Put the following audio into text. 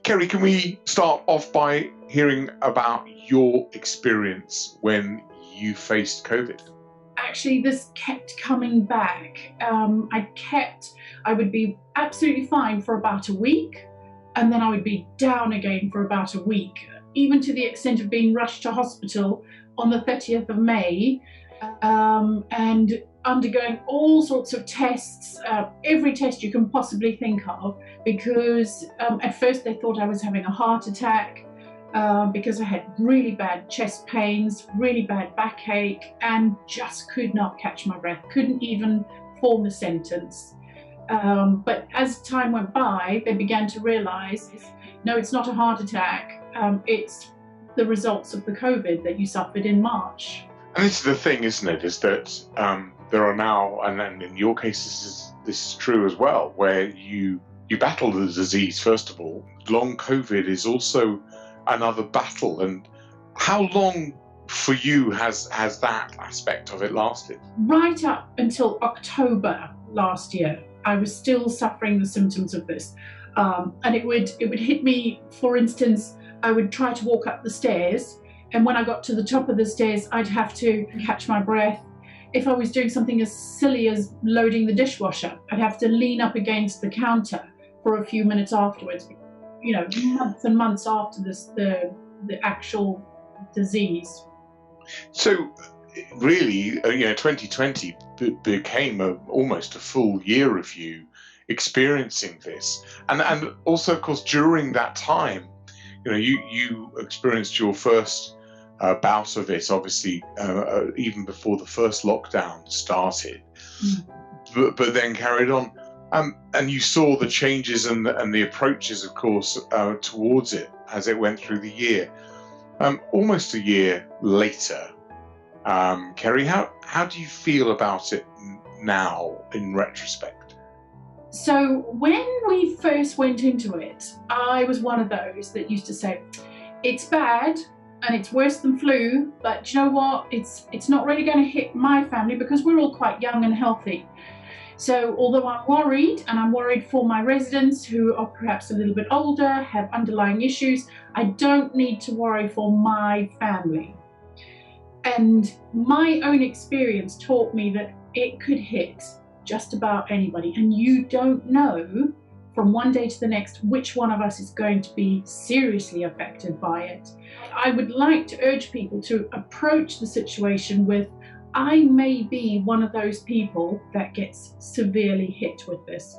Kerry, can we start off by hearing about your experience when you faced COVID? Actually, this kept coming back. I would be absolutely fine for about a week, and then I would be down again for about a week, even to the extent of being rushed to hospital on the 30th of May, and undergoing all sorts of tests, every test you can possibly think of, because at first they thought I was having a heart attack, because I had really bad chest pains, really bad backache, and just could not catch my breath, couldn't even form a sentence. But as time went by, they began to realise, no, it's not a heart attack, it's the results of the COVID that you suffered in March. And this is the thing, isn't it, is that there are now, and in your case this is true as well, where you battle the disease first of all. Long COVID is also another battle. And how long for you has that aspect of it lasted? Right up until October last year, I was still suffering the symptoms of this, and it would hit me. For instance, I would try to walk up the stairs, and when I got to the top of the stairs, I'd have to catch my breath. If I was doing something as silly as loading the dishwasher, I'd have to lean up against the counter for a few minutes afterwards. You know, months and months after this, the actual disease. So really, 2020 became almost a full year of you experiencing this, and also, of course, during that time, you experienced your first bout of it, obviously, even before the first lockdown started, but then carried on. And you saw the changes and the approaches, of course, towards it as it went through the year. Almost a year later, Kerry, how do you feel about it now in retrospect? So when we first went into it, I was one of those that used to say, it's bad and it's worse than flu, but you know what? It's not really going to hit my family because we're all quite young and healthy. So although I'm worried, and I'm worried for my residents who are perhaps a little bit older, have underlying issues, I don't need to worry for my family. And my own experience taught me that it could hit just about anybody, and you don't know from one day to the next which one of us is going to be seriously affected by it. I would like to urge people to approach the situation with, I may be one of those people that gets severely hit with this.